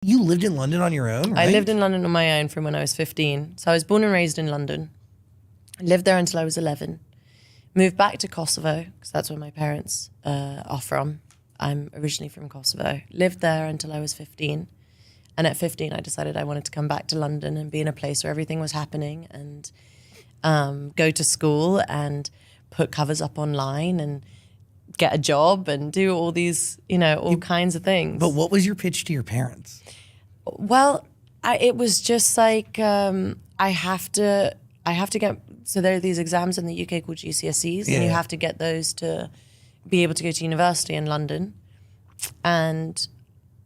You lived in London on your own, right? I lived in London on my own from when I was 15. So I was born and raised in London. I lived there until I was 11. Moved back to Kosovo, because that's where my parents are from. I'm originally from Kosovo. Lived there until I was 15. And at 15, I decided I wanted to come back to London and be in a place where everything was happening and go to school and put covers up online and get a job and do all these, all kinds of things. But what was your pitch to your parents? Well, it was just like, I have to get, so there are these exams in the UK called GCSEs, and you have to get those to be able to go to university in London. And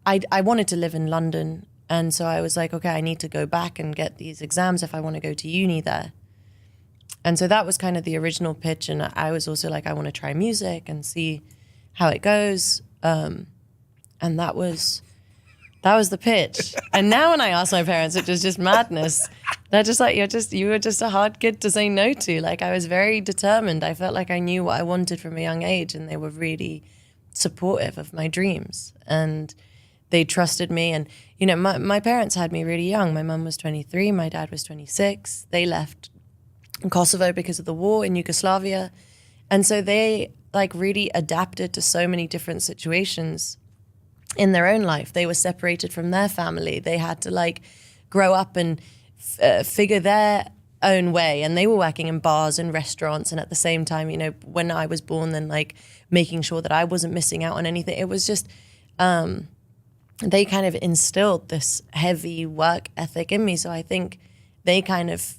I wanted to live in London. And so I was like, okay, I need to go back and get these exams if I want to go to uni there. And so that was kind of the original pitch. And I was also like, I want to try music and see how it goes. And that was the pitch. And now when I ask my parents, it was just madness. They're just like, you were just a hard kid to say no to. Like, I was very determined. I felt like I knew what I wanted from a young age, and they were really supportive of my dreams. And they trusted me. And, my parents had me really young. My mum was 23, my dad was 26. They left Kosovo because of the war in Yugoslavia. And so they really adapted to so many different situations in their own life. They were separated from their family. They had to grow up and figure their own way. And they were working in bars and restaurants. And at the same time, when I was born, then making sure that I wasn't missing out on anything. It was just, they kind of instilled this heavy work ethic in me. So I think they kind of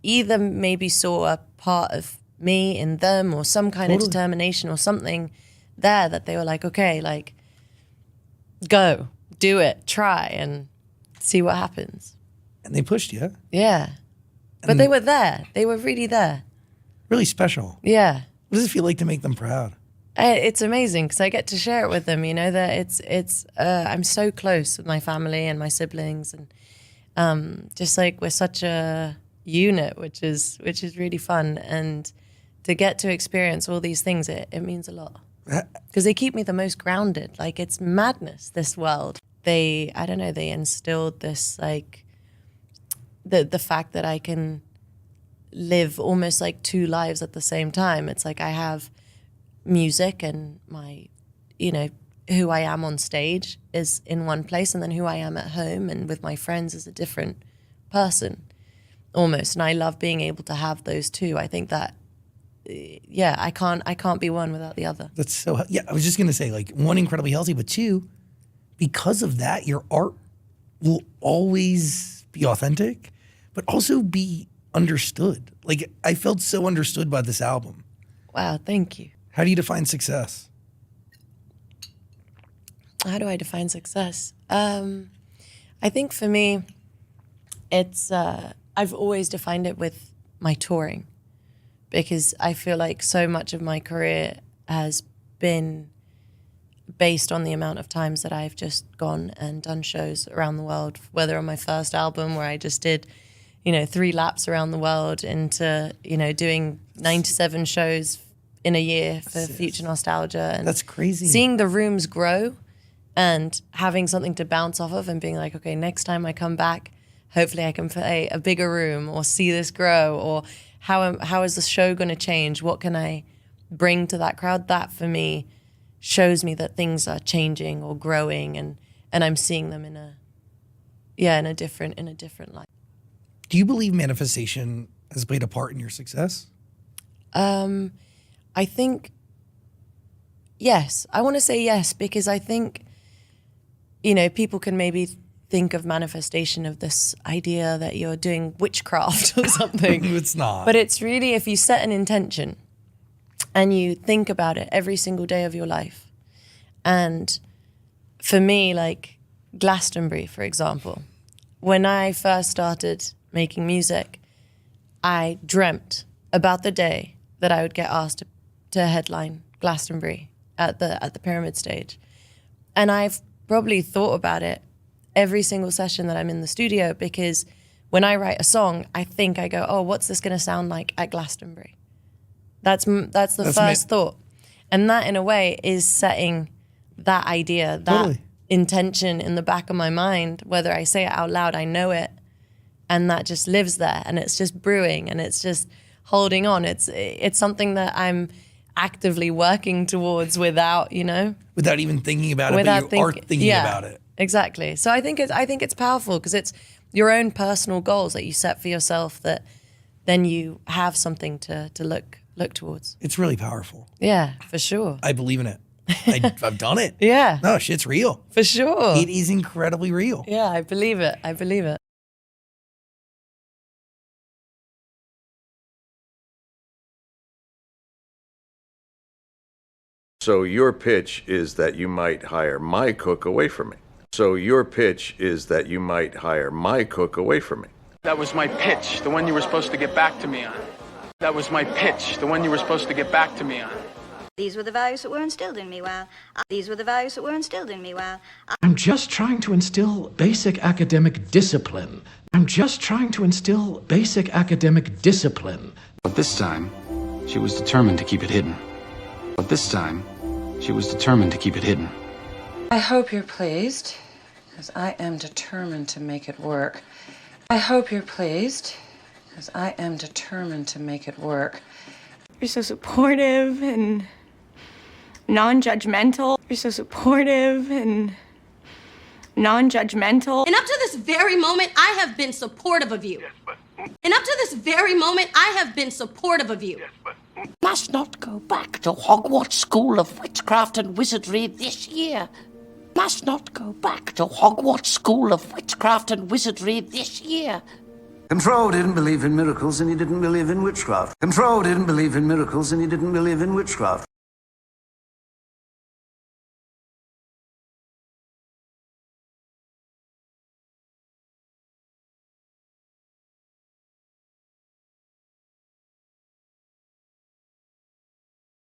either maybe saw a part of me in them, or some kind of determination or something there that they were like, okay, go, do it, try and see what happens. And they pushed you. Yeah. But they were there. They were really there. Really special. Yeah. What does it feel like to make them proud? It's amazing because I get to share it with them, that it's I'm so close with my family and my siblings, and just we're such a unit, which is really fun. And to get to experience all these things, it means a lot. Because they keep me the most grounded. It's madness, this world. They instilled this, the fact that I can live almost two lives at the same time. It's I have music and my, who I am on stage is in one place, and then who I am at home and with my friends is a different person almost. And I love being able to have those two. I think that, I can't be one without the other. That's so, I was just going to say, one, incredibly healthy, but two, because of that, your art will always be authentic, but also be understood. I felt so understood by this album. Wow, thank you. How do you define success? How do I define success? I think for me, it's, I've always defined it with my touring, because I feel like so much of my career has been based on the amount of times that I've just gone and done shows around the world, whether on my first album where I just did, 3 laps around the world, into, doing 97 shows in a year for Future Nostalgia. And that's crazy. Seeing the rooms grow and having something to bounce off of and being like, okay, next time I come back, hopefully I can play a bigger room or see this grow, or how is the show going to change? What can I bring to that crowd? That for me shows me that things are changing or growing, and I'm seeing them in a different light. Do you believe manifestation has played a part in your success? I think yes. I want to say yes, because I think, people can maybe think of manifestation of this idea that you're doing witchcraft or something. It's not. But it's really, if you set an intention and you think about it every single day of your life. And for me, Glastonbury, for example, when I first started making music, I dreamt about the day that I would get asked to headline Glastonbury at the Pyramid stage. And I've probably thought about it every single session that I'm in the studio, because when I write a song, I go, oh, what's this going to sound like at Glastonbury? That's the first thought. And that, in a way, is setting that idea, that intention in the back of my mind, whether I say it out loud, I know it, and that just lives there, and it's just brewing, and it's just holding on. It's something that I'm actively working towards without, without even thinking about it, but you are thinking about it. Exactly. So I think it's powerful because it's your own personal goals that you set for yourself that then you have something to look towards. It's really powerful. Yeah, for sure. I believe in it. I've done it. Yeah. No, shit's real. For sure. It is incredibly real. Yeah, I believe it. I believe it. So your pitch is that you might hire my cook away from me. So your pitch is that you might hire my cook away from me. That was my pitch, the one you were supposed to get back to me on. That was my pitch, the one you were supposed to get back to me on. These were the values that were instilled in me while. These were the values that were instilled in me while. I'm just trying to instill basic academic discipline. I'm just trying to instill basic academic discipline. But this time, she was determined to keep it hidden. But this time, she was determined to keep it hidden. I hope you're pleased, because I am determined to make it work. I hope you're pleased, because I am determined to make it work. You're so supportive and non-judgmental. You're so supportive and non-judgmental. And up to this very moment, I have been supportive of you. And up to this very moment, I have been supportive of you. Must not go back to Hogwarts School of Witchcraft and Wizardry this year. Must not go back to Hogwarts School of Witchcraft and Wizardry this year. Control didn't believe in miracles and he didn't believe in witchcraft. Control didn't believe in miracles and he didn't believe in witchcraft.